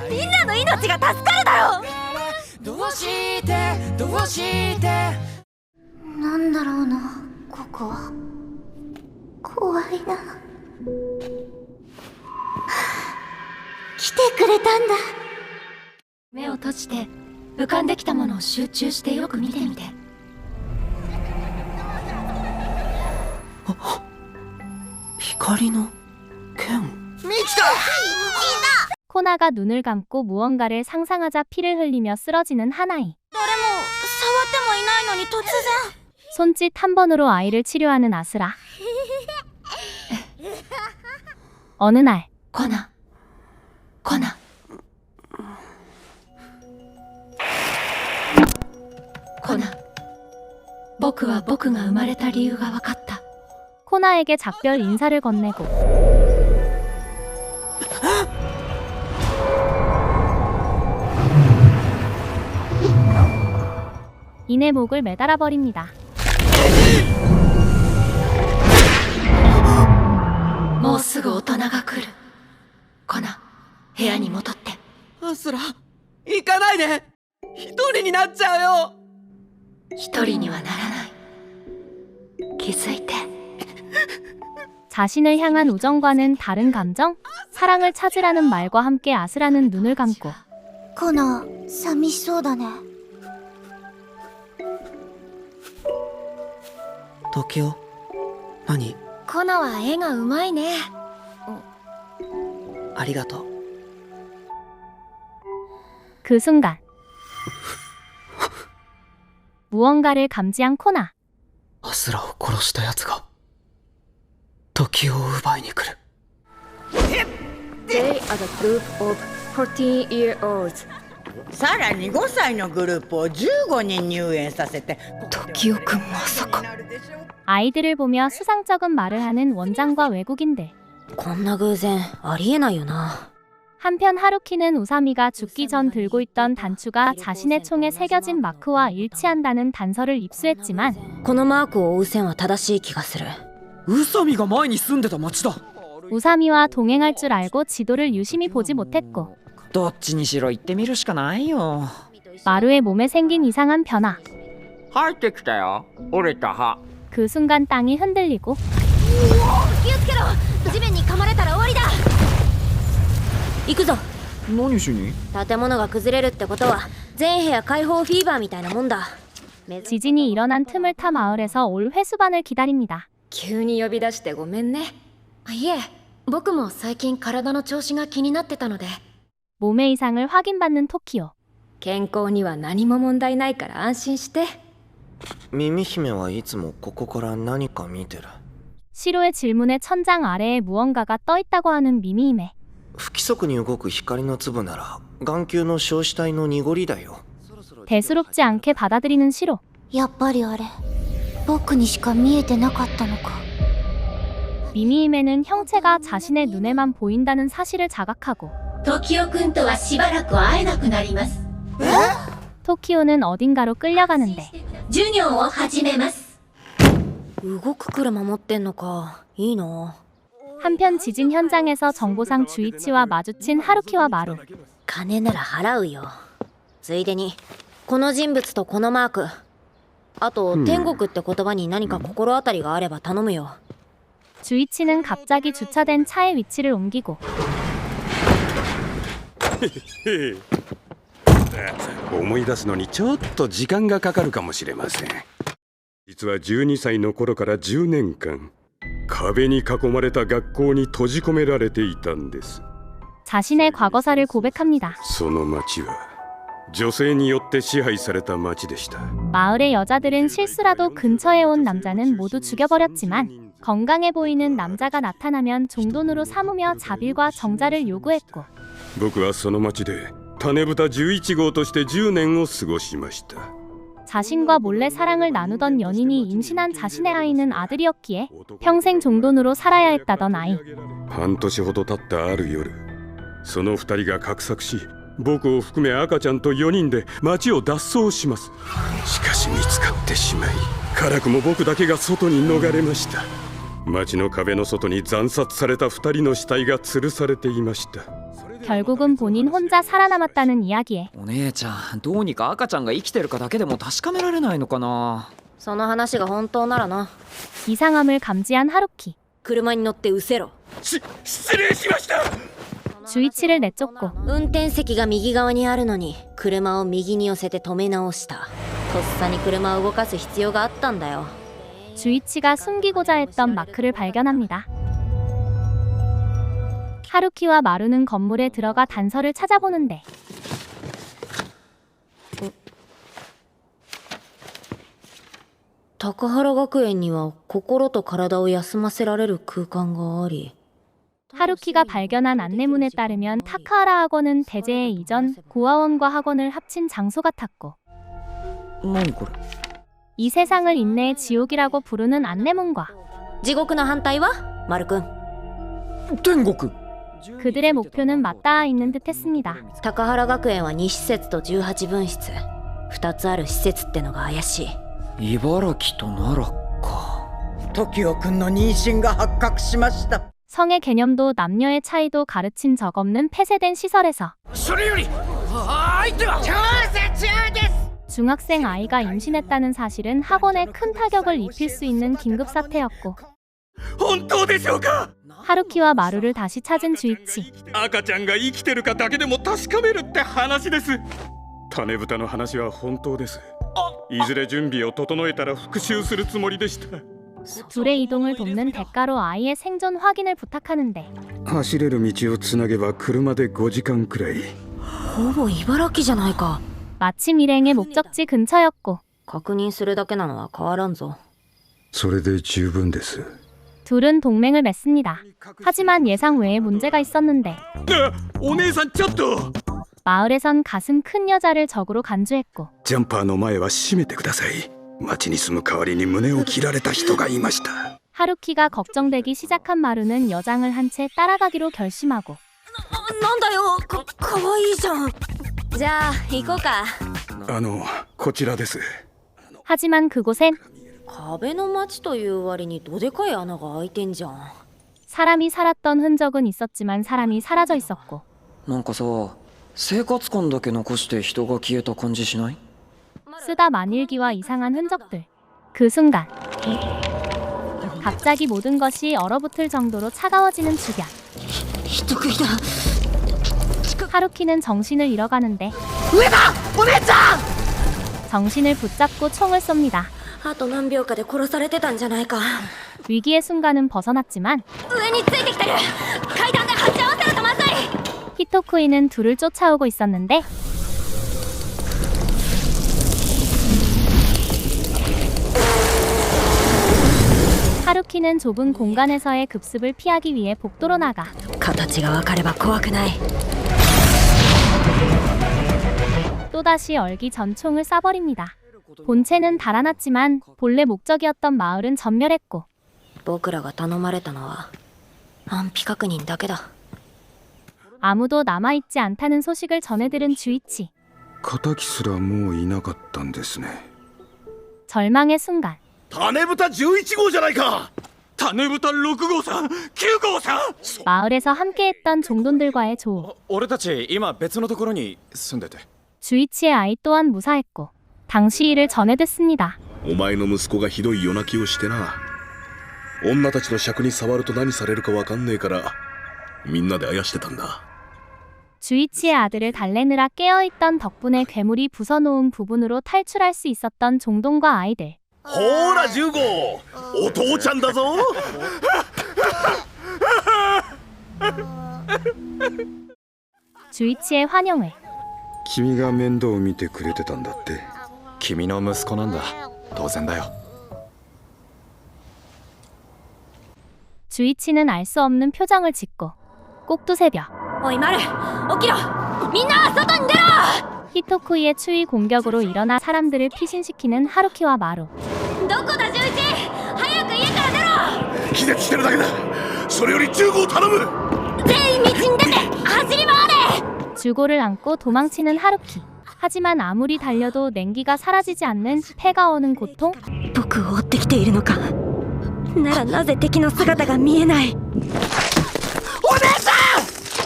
みんなの命が助かるだろう。
どうして
なんだろうな、ここは。怖いな。来てくれたんだ。
目を閉じて浮かんできたものを集中してよく見てみて。
光の剣。
ミキだ！
코나가 눈을 감고 무언가를 상상하자 피를 흘리며 쓰러지는 하나이.
誰も触ってもいないのに突然。
손짓 한 번으로 아이를 치료하는 아스라. 어느 날
코나 僕は僕が生まれた理由が分かった。
코나에게 작별 인사를 건네고 이내 목을 매달아 버립니다.
もうすぐ大人が来る。コナ、部屋に戻って。
アスラ、行かないで。一人になっちゃうよ。
一人にはならない。気づいて。
자신을 향한 우정과는 다른 감정? 사랑을 찾으라는 말과 함께 아스라는 눈을 감고
コナ、寂しそうだね。
時代、何？
コナは絵がうまいね。
ありがとう。
그 순간 무언가를 감지한 코나.
アスラを殺した奴が時を奪いに来る。
They are the group of 14-year-olds. さらに5歳のグループを15人入園させて。
時代くんまさか。
아이들을 보며 수상쩍은 말을 하는 원장과 외국인들.
こんな偶然ありえないよな。
한편 하루키는 우사미가 죽기 전 들고 있던 단추가 자신의 총에 새겨진 마크와 일치한다는 단서를 입수했지만
このマークを追う線は正しい気がする。
宇佐美が前に住んでた町だ。
우사미와 동행할 줄 알고 지도를 유심히 보지 못했고
どっちにしろ行ってみるしかないよ。
마루의 몸에 생긴 이상한 변화.
入ってきたよ。折れた歯。
그 순간 땅이 흔들리고
気をつけろ。地面に噛まれたら終わりだ。行くぞ。
何しに？
建物が崩れるってことは全部屋開放フィーバーみたいなもんだ。
지진이 일어난 틈을 타 마을에서 올 회수반을 기다립니다.
急に呼び出してごめんね。いえ、僕も最近体の調子が気になってたので。
몸의 이상을 확인받는 토키오.
健康には何も問題ないから安心して。
耳姫はいつもここから何か見てる。
시로의 질문에 천장 아래에 무언가가 떠있다고 하는 미미임에
不規則に動く光の粒なら眼球の硝子体の濁りだよ。
대수롭지 않게 받아들이는 시로.
やっぱりあれ、僕にしか見えてなかったのか。
미미임에는 형체가 자신의 눈에만 보인다는 사실을 자각하고
トキオくんとはしばらく会えなくなります。
토키오는 어딘가로 끌려가는데
授業を始めます。動く車持ってんのか。いいな。
한편 지진 현장에서 정보상 주이치와 마주친 하루키와 마루.
金なら払うよ。ついでにこの人物とこのマーク、あと天国って言葉に何か心当たりがあれば頼むよ。
주이치는 갑자기 주차된 차의 위치를 옮기고
思い出すのにちょっと時間がかかるかもしれません。実は12歳の頃から10年間壁に囲まれた学校に閉じ込められていたんです。
자신의 과거사를 고백합니다.
その町は女性によって支配された町でした。
마을의 여자들은 실수라도 근처에 온 남자는 모두 죽여버렸지만 건강해 보이는 남자가 나타나면 종돈으로 삼으며 자빌과 정자를 요구했고
僕はその町で種豚11号として10年を過ごしました。
자신과 몰래 사랑을 나누던 연인이 임신한 자신의 아이는 아들이었기에 평생 종돈으로 살아야 했다던 아이.
半年ほど経ったある夜、その2人が画策し、僕を含め赤ちゃんと4人で町を脱走します。しかし見つかってしまい、辛くも僕だけが外に逃れました。町の壁の外に惨殺された2人の死体が吊るされていました。
결국은 본인 혼자 살아남았다는 이야기에
お姉ちゃん、どうにか赤ちゃんが生きてるかだけでも確かめられないのかな。
その話が本当ならな。
이상함을 감지한 하루키.
車に乗って失せろ。
失礼しました。
주이치를 내쫓고
運転席が右側にあるのに車を右に寄せて止め直した。とっさに車を動かす必要があったんだよ。
주이치가 숨기고자 했던 마크를 발견합니다. 하루키와 마루는 건물에 들어가 단서를 찾아보는데
高原学園には心と体を休ませられる空間があり
하루키가 발견한 안내문에 따르면 타카하라 학원은 대제의 이전 고아원과 학원을 합친 장소 같았고
何これ？
이 세상을 인내의 지옥이라고 부르는 안내문과
地獄の反対はマル君。
天国。
그들의 목표는 맞닿아 있는 듯했습니다.
高原学園は2施設と18分室。2つある施設ってのが怪しい。
茨城と奈良か。
時雄くんの妊娠が発覚しました。
성의 개념도 남녀의 차이도 가르친 적 없는 폐쇄된 시설에서
それより相手は調査中です。
중학생 아이가 임신했다는 사실은 학원에 큰 타격을 입힐 수 있는 긴급 사태였고
本当でしょうか。
하루키와 마루를 다시 찾은 주이치.
赤ちゃんが生きてるかだけでも確かめるって話です。種豚の話は本当です。いずれ準備を整えたら復讐するつもりでした。
둘의 이동을 돕는 대가로 아이의 생존 확인을 부탁하는데
走れる道をつなげば車で5時間くらい。
ほぼ茨城じゃないか。
마침 일행의 목적지 근처였고
確認するだけなのは変わらんぞ。
それで十分です。
둘은 동맹을 맺습니다. 하지만 예상 외에 문제가 있었는데
お姉さんちょっと。
마을에선 가슴 큰 여자를 적으로 간주했고
ジャンパーの前は閉めてください。町に住む代わりに胸を切られた人がいました。
하루키가 걱정되기 시작한 마루는 여장을 한 채 따라가기로 결심하고
なんだよ、かわいいじゃん。じゃあ行こうか。
こちらです。
하지만 그곳엔
壁の町という割にどでかい穴が開いてんじゃん。
사람이 살았던 흔적은 있었지만 사람이 사라져 있었고
なんかさ、生活感だけ残して人が消えた感じしない？
쓰다 만일기와 이상한 흔적들. 그 순간 갑자기 모든 것이 얼어붙을 정도로 차가워지는 주변. 하루키는 정신을 잃어가는데 정신을 붙잡고 총을 쏩니다.
あと何秒かで殺されてたんじゃないか。
위기의 순간은 벗어났지만
上についてきてる。階段で鉢合わせるとまずい。
히토쿠이는 둘을 쫓아오고 있었는데 하루키는 좁은 공간에서의 급습을 피하기 위해 복도로 나가
形が分かれば怖くない。
또다시 얼기 전 총을 쏴버립니다. 본체는 달아났지만 본래 목적이었던 마을은 전멸했고
僕らが頼まれたのは安否確認だけだ。
아무도 남아있지 않다는 소식을 전해들은 주이치.
仇すらもういなかったんですね。
절망의 순간
種豚11号じゃないか。
種豚6号さん、9号さん。
마을에서 함께했던 종돈들과의 조우.
俺たち今別のところに住んでて。
주이치의 아이 또한 무사했고 당시 일을 전해 듣습니다.
お前の息子がひどい夜泣きをしてな。女たちの尺に触ると何されるかわかんねえからみんなであやしてたんだ。
주이치의 아들을 달래느라 깨어있던 덕분에 괴물이 부숴놓은 부분으로 탈출할 수 있었던 종돈과 아이들.
ほーら10号、お父ちゃんだぞ。
주이치의 환영을
君が面倒を見てくれてたんだって。
君の息子なんだ。当然だよ。
주이치는 알 수 없는 표정을 짓고 꼭두새벽
おいマル、起きろ。みんな外に出ろ。
히토쿠이의 추위 공격으로 일어나 사람들을 피신시키는 하루키와 마루.
どこだ11、早く家から出ろ。
気絶してるだけだ。それより10号頼む。
全員道に出て走り回れ。
주고를 안고 도망치는 하루키. 하지만 아무리 달려도 냉기가 사라지지 않는 폐가 오는 고통?
僕を追ってきているのか。ならなぜ敵の姿が見えない。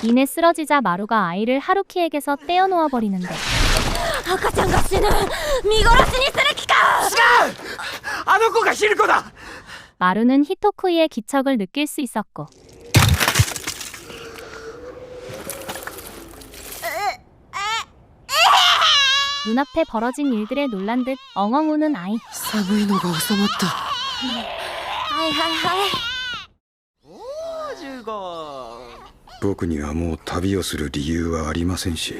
이내 쓰러지자 마루가 아이를 하루키에게서 떼어놓아 버리는데
赤ちゃんが死ぬ。見殺しにする気か。
違う。あの子がヒルコだ。
마루는 히토쿠이의 기척을 느낄 수 있었고 눈앞에 벌어진 일들에 놀란 듯 엉엉 우는 아이.
寒いのが収まった。
はいはいはい。
僕にはもう旅をする理由はありませんし。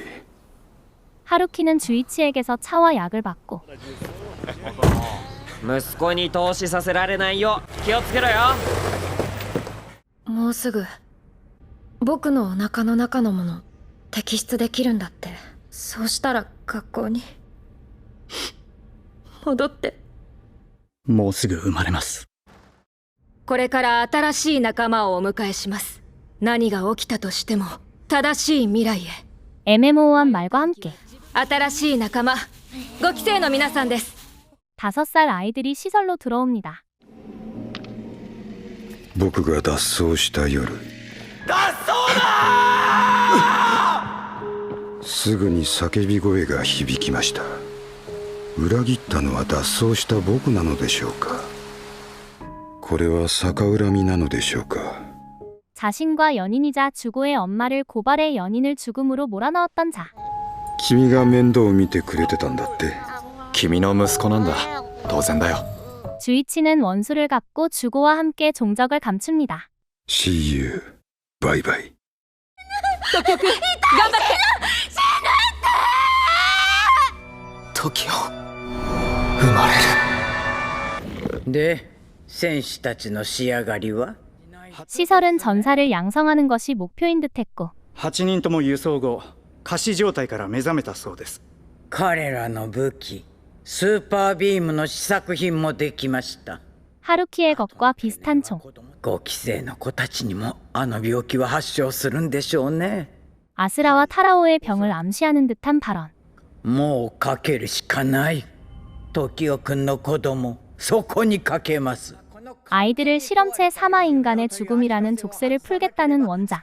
하루키는 주이치에게서 차와 약을 받고
息子に投資させられないよう気をつけろよ。
もうすぐ僕のお腹の中のもの摘出できるんだって。そうしたら学校に戻って。
もうすぐ生まれます。
これから新しい仲間をお迎えします。何が起きたとしても正しい未来へ。
애매모호한 말과 함께
新しい仲間5期生の皆さんです。
5살 아이들이 시설로 들어옵니다.
僕が脱走した夜、
脱走だ
すぐに叫び声が響きました。裏切ったのは脱走した僕なのでしょうか。これは逆恨みなのでしょうか。
자신과 연인이자 주고의 엄마를 고발해 연인을 죽음으로 몰아넣었던 자.
君が面倒を見てくれてたんだって。
君の息子なんだ。当然だよ。
주이치는 원수를 갚고 주고와 함께 종적을 감춥니다.
See you. バイバイ。
トキオ君、頑張って。
時を生まれる。で、戦士たちの仕上がりは？
시설은 전사를 양성하는 것이 목표인 듯했고
8人とも輸送後仮死状態から目覚めたそうです。
彼らの武器スーパービームの試作品もできました。
하루키의 것과 비슷한 총.
5期生の子たちにもあの病気は発症するんでしょうね。
아스라와 타라오의 병을 암시하는 듯한 발언.
もうかけるしかない。時代くんの子供そこにかけます。
아이들을 실험체 사마 인간의 죽음이라는 족쇄를 풀겠다는 원장.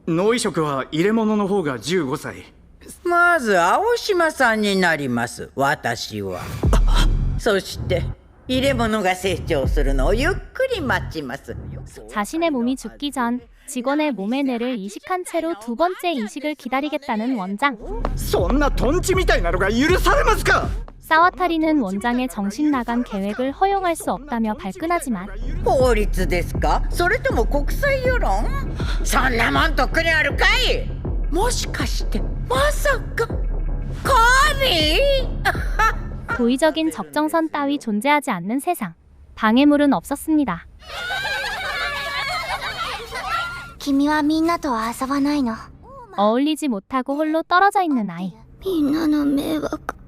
脳移植は入れ物の方が15歳。
まず青島さんになります。私は。そして入れ物が成長するのをゆっくり待ちます。
자신의 몸이 죽기 전 직원의 몸의 뇌를 이식한 채로 두 번째 이식을 기다리겠다는 원장.
そんなトンチみたいなのが許されますか。
사와타리는 원장의 정신 나간 계획을 허용할 수 없다며 발끈하지만
法律ですか？それとも国際世論？そんなもんとっくにあるかい？もしかしてまさか神？
도의적인 적정선 따위 존재하지 않는 세상. 방해물은 없었습니다.
君はみんなとは遊ばないの。
어울리지 못하고 홀로 떨어져 있는 아이.
みんなの迷惑。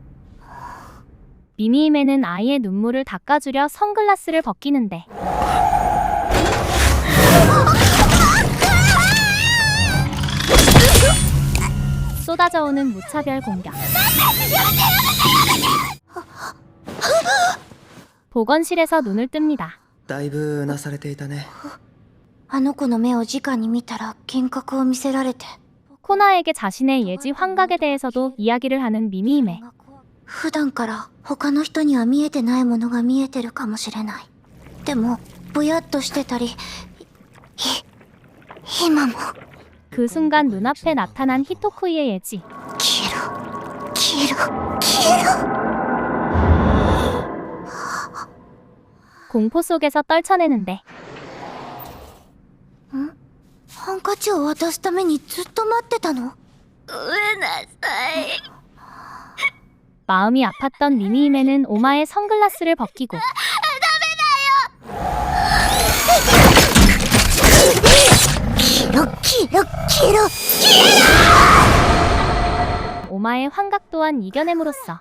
미미임에는 아이의 눈물을 닦아주려 선글라스를 벗기는데 쏟아져오는 무차별 공격. 보건실에서 눈을 뜹니다.
だいぶうなされていたね。
あの子の目を直に見たら幻覚を見せられて。
코나에게 자신의 예지 환각에 대해서도 이야기를 하는 미미임에
普段から他の人には見えてないものが見えてるかもしれない。でもぼやっとしてたり今も。
그 순간 눈앞에 나타난 히토쿠이의 예지. 공포 속에서 떨쳐내는데
ハンカチを渡すためにずっと待ってたの？ごめんなさい。
마음이 아팠던 미미임에는 오마의 선글라스를 벗기고 오마의 환각 또한 이겨냄으로써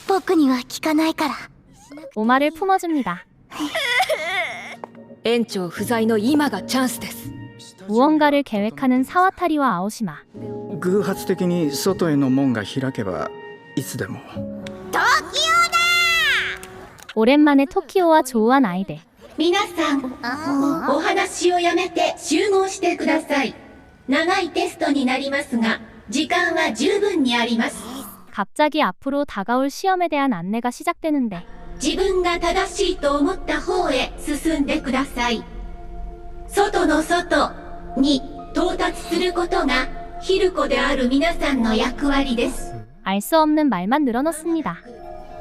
僕には効かないから。
오마를 품어줍니다.
園長不在の今がチャンスです。
무언가를 계획하는 사와타리와 아오시마.
偶発的に外への門が開けばいつでも。
오랜만에 토키오와 조우한 아이들.
皆さん、お話をやめて集合してください。長いテストになりますが、時間は十分にあります。
갑자기 앞으로 다가올 시험에 대한 안내가 시작되는데
自分が正しいと思った方へ進んでください。外の外に到達することがヒルコである皆さんの役割です。
알 수 없는 말만 늘어놓습니다.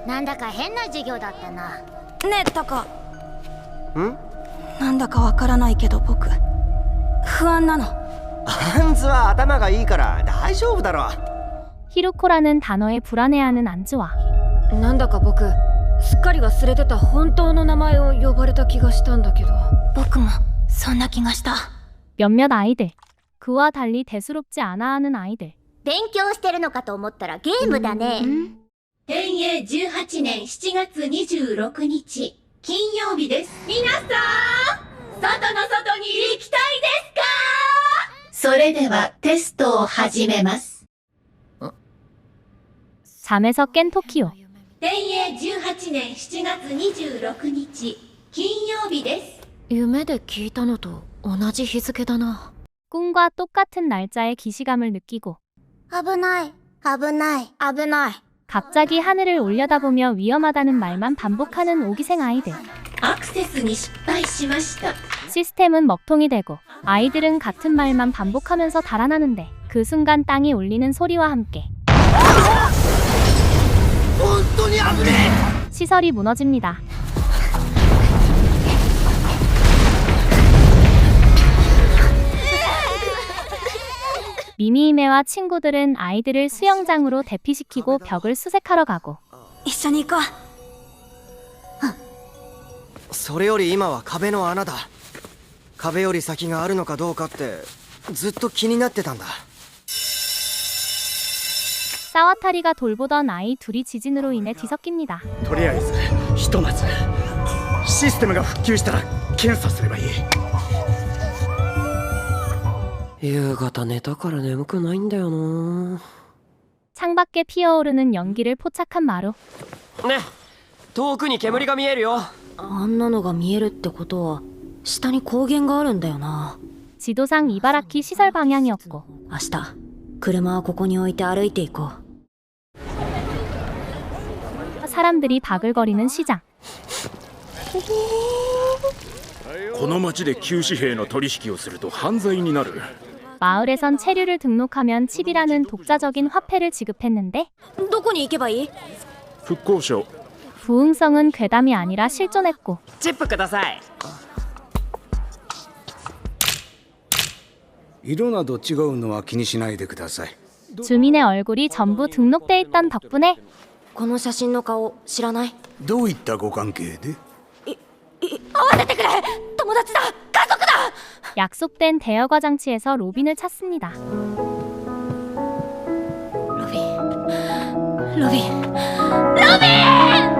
なんだか変な授業だったな。
ねえタカ。なんだかわからないけど僕不安なの。
アンズは頭がいいから大丈夫だろ。
히루코라는 단어에 불안해하는 안즈와
なんだか僕すっかり忘れてた本当の名前を呼ばれた気がしたんだけど。
僕もそんな気がした。
몇몇 아이들. 그와 달리 대수롭지 않아 하는 아이들.
勉強してるのかと思ったらゲームだね。
天永18年7月26日金曜日です。皆さん、外の外に行きたいですか？それではテストを始めます。
잠에서 깬 토키오.
天永18年7月26日金曜日です。
夢で聞いたのと同じ日付だな。
꿈과 똑같은 날짜의 기시감을 느끼고
危ない危ない危ない
갑자기 하늘을 올려다보며 위험하다는 말만 반복하는 오기생 아이들.
アクセスに失敗しました。
시스템은 먹통이 되고 아이들은 같은 말만 반복하면서 달아나는데 그 순간 땅이 울리는 소리와 함께 시설이 무너집니다. 미미이메와 친구들은 아이들을 수영장으로 대피시키고 벽을 수색하러 가고
一緒に行こう。
それより今は壁の穴だ。壁より先があるのかどうかってずっと気になってたんだ。
싸와타리가 돌보던 아이 둘이 지진으로 인해 뒤섞입니다.
とりあえずひとまずシステムが復旧したら検査すればいい。
夕方寝たから眠くないんだよな。
창밖에 피어오르는 연기를 포착한 마루.
ね、遠くに煙が見えるよ。
あんなのが見えるってことは下に高原があるんだよな。
지도상 이바라키 시설 방향이었고
明日車はここに置いて歩いていこう。
사람들이 바글거리는 시장.
この町で旧紙幣の取引をすると犯罪になる。
마을에선 체류를 등록하면 칩이라는 독자적인 화폐를 지급했는데
どこに行けばいい？
復興省。
부흥성은 괴담이 아니라 실존했고
チップください。
色など違うのは気にしないでください。
주민의 얼굴이 전부 등록돼 있던 덕분에
この写真の顔知らない？
どういったご関係で？
会わせてくれ。友達だ。家族だ。
약속된 대여과 장치에서 로빈을 찾습니다.
ロビンロビンロビン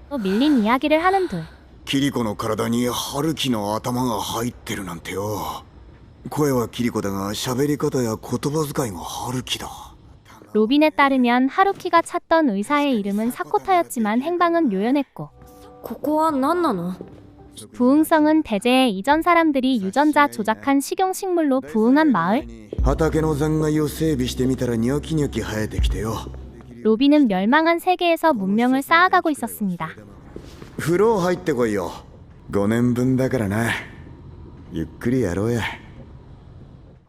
또 밀린 이야기를 하는 둘.
キリコの体に春樹の頭が入ってるなんてよ。声はキリコだが喋り方や言葉遣いが春樹だ。
로빈에 따르면 하루키가 찾던 의사의 이름은 사코타였지만 행방은 묘연했고
ここは何なの？
부흥성은 대제의 이전 사람들이 유전자 조작한 식용식물로 부흥한 마을.
畑の残骸を整備してみたらニョキニョキ生えてきてよ。
로빈은 멸망한 세계에서 문명을 쌓아가고 있었습니다.
風呂入ってこいよ。5年分だからな。ゆっくりやろうや。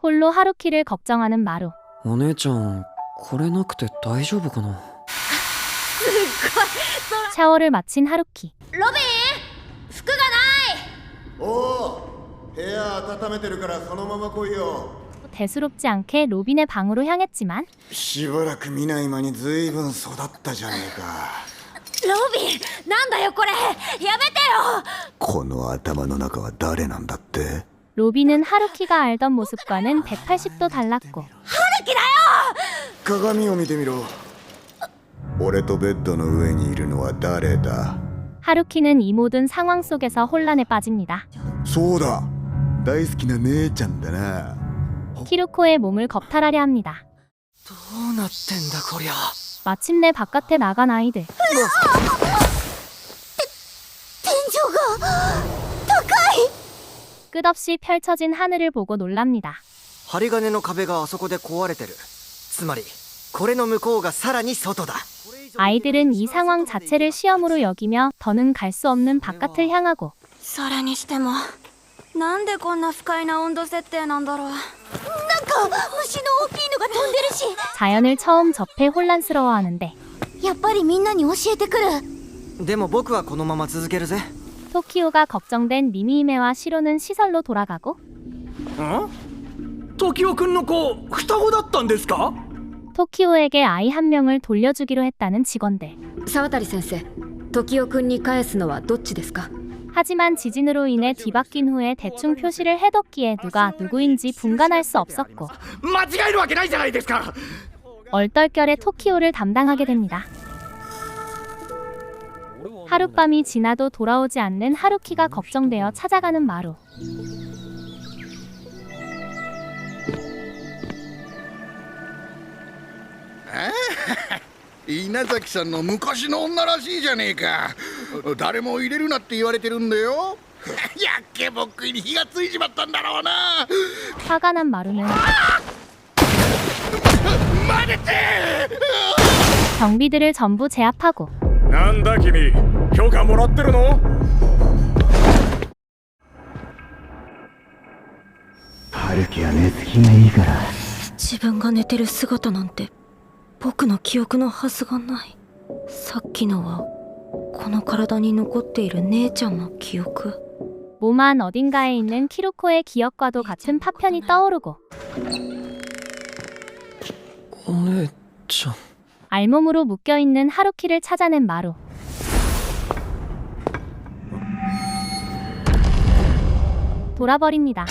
홀로 하루키를 걱정하는 마루.
お姉ちゃん、これなくて大丈夫かな。
샤워를 마친 하루키.
ロビン服がない。
おお、部屋温めてるからそのまま来いよ。
대수롭지 않게 로빈의 방으로 향했지만
しばらく見ない間にずいぶん育ったじゃねえか。
ロビンなんだよこれ。やめてよ。
この頭の中は誰なんだって？
로빈은 하루키가 알던 모습과는 180도 달랐고
春樹だよ。
鏡を見てみろ。俺とベッドの上にいるのは誰だ？
하루키는 이 모든 상황 속에서 혼란에 빠집니다.
そうだ、大好きな姉ちゃんだな。
키루코의 몸을 겁탈하려 합니다.
どうなってんだこりゃ。
마침내 바깥에 나간 아이들.
天井が高い。
끝없이 펼쳐진 하늘을 보고 놀랍니다.
針金の壁があそこで壊れてる。つまりこれの向こうがさらに外だ。
아이들은 이 상황 자체를 시험으로 여기며 더는 갈 수 없는 바깥을 향하고
それにしてもなんでこんな不快な温度設定なんだろう。なんか虫の大きいのが飛んでるし。
자연을 처음 접해 혼란스러워하는데
やっぱりみんなに教えてくる。
でも僕はこのまま続けるぜ。
토키오가 걱정된 미미이메와 시로는 시설로 돌아가고
トキオくんの子双子だったんですか？
토키오에게 아이 한 명을 돌려주기로 했다는 직원들.
沢渡先生、時代くんに返すのはどっちですか？
하지만 지진으로 인해 뒤바뀐 후에 대충 표시를 해뒀기에 누가 누구인지 분간할 수 없었고
間違えるわけないじゃないですか。
얼떨결에 토키오를 담당하게 됩니다. 하룻밤이 지나도 돌아오지 않는 하루키가 걱정되어 찾아가는 마루.
稲崎さんの昔の女らしいじゃねえか。誰も入れるなって言われてるんだよ。やっけぼっくいに火がついちまったんだろうな。
화가 난 마루는 경비들을 전부 제압하고
なんだ君、許可もらってるの？
春樹は寝つきがいいから。
自分が寝てる姿なんて僕の記憶のはずがない。さっきのはこの体に残っている姉ちゃんの記憶。
몸 안 어딘가에 있는 키루코의 기억과도 같은 파편이 떠오르고
お姉ちゃん。
알몸으로 묶여있는 하루키를 찾아낸 마루. 돌아버립니다.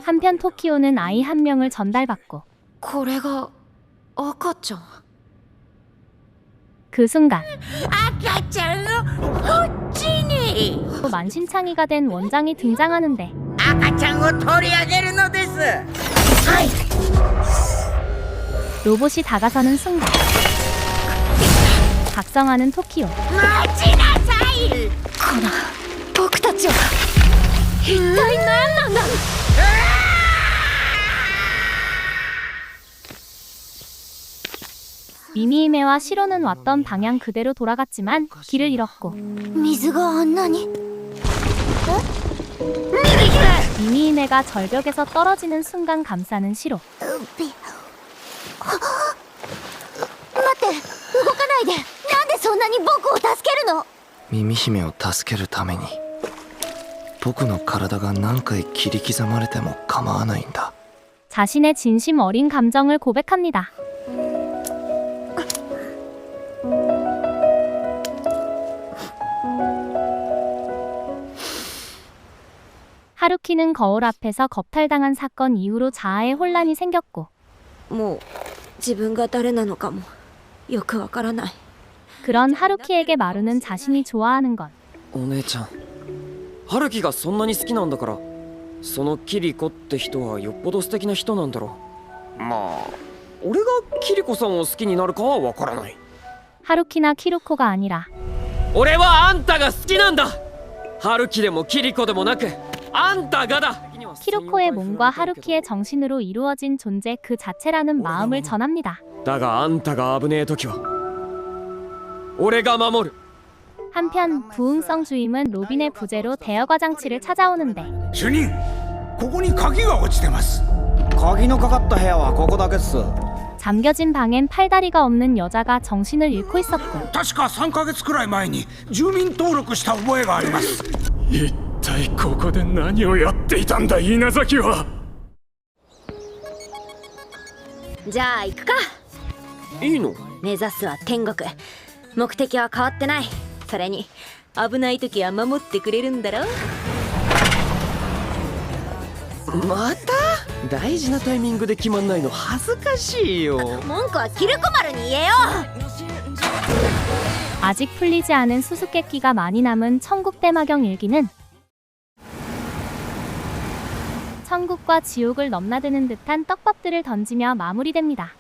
한편 토키오는 아이 한 명을 전달받고
これが赤ちゃん。
그 순간
赤ちゃんをこっちに。
또 만신창이가 된 원장이 등장하는데
赤ちゃんを取り上げるのです。はい。
로봇이 다가서는 순간 각성하는 토키오.
待ちなさい。
この僕たちは一体何なんだ。
미미히메와 시로는 왔던 방향 그대로 돌아갔지만 길을 잃었고
水があんなに。
미미히메가 절벽에서 떨어지는 순간 감싸는 시로.
待って、動かないで。なんでそんなに僕を助けるの？
耳姫を助けるために僕の体が何回切り刻まれても構わないんだ。
자신의 진심 어린 감정을 고백합니다. 하루키는 거울 앞에서 겁탈당한 사건 이후로 자아에 혼란이 생겼고
もう自分が誰なのかもよくわからない。
그런 하루키에게 마루는 자신이 좋아하는 건
お姉ちゃん、春樹がそんなに好きなんだから、そのキリコって人はよっぽど素敵な人なんだろう。まあ俺がキリコさんを好きになるかはわからない。
하루키나 키루코가 아니라
俺はあんたが好きなんだ。春樹でもキリコでもなくあんたがだ。
키루코의 몸과 하루키의 정신으로 이루어진 존재 그 자체라는 마음을 전합니다.
だがあんたが危ねえ時は俺が守る。
한편 부흥성 주임은 로빈의 부재로 대여과 장치를 찾아오는데
主任、ここに鍵が落ちてます。鍵のかかった部屋はここだけっす。
잠겨진 방엔 팔다리가 없는 여자가 정신을 잃고 있었고
確か3ヶ月くらい前に住民登録した覚えがあります。
一体ここで何をやっていたんだ稲崎は。
じゃあ行くか。
いいの？
目指すは天国。目的は変わってない。それに危ない時は守ってくれるんだろ。
また大事なタイミングで決まんないの恥ずかしいよ。
文句はキルコ丸に言えよ。
아직 풀리지 않은 수수께끼가 많이 남은 천국대마경 일기는 천국과 지옥을 넘나드는 듯한 떡밥들을 던지며 마무리됩니다.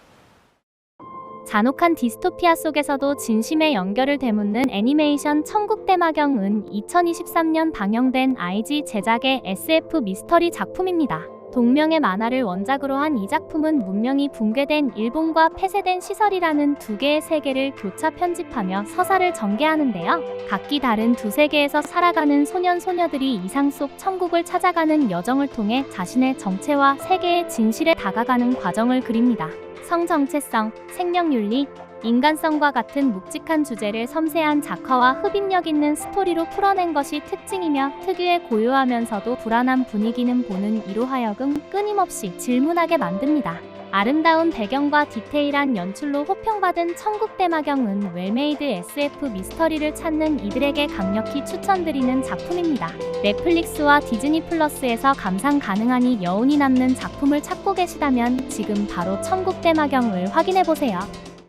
잔혹한 디스토피아 속에서도 진심의 연결을 되묻는 애니메이션 천국대마경은 2023년 방영된 IG 제작의 SF 미스터리 작품입니다. 동명의 만화를 원작으로 한 이 작품은 문명이 붕괴된 일본과 폐쇄된 시설이라는 두 개의 세계를 교차 편집하며 서사를 전개하는데요. 각기 다른 두 세계에서 살아가는 소년 소녀들이 이상 속 천국을 찾아가는 여정을 통해 자신의 정체와 세계의 진실에 다가가는 과정을 그립니다. 성정체성, 생명윤리, 인간성과 같은 묵직한 주제를 섬세한 작화와 흡입력 있는 스토리로 풀어낸 것이 특징이며 특유의 고요하면서도 불안한 분위기는 보는 이로 하여금 끊임없이 질문하게 만듭니다. 아름다운 배경과 디테일한 연출로 호평받은 천국대마경은 웰메이드 SF 미스터리를 찾는 이들에게 강력히 추천드리는 작품입니다. 넷플릭스와 디즈니 플러스에서 감상 가능하니 여운이 남는 작품을 찾고 계시다면 지금 바로 천국대마경을 확인해보세요.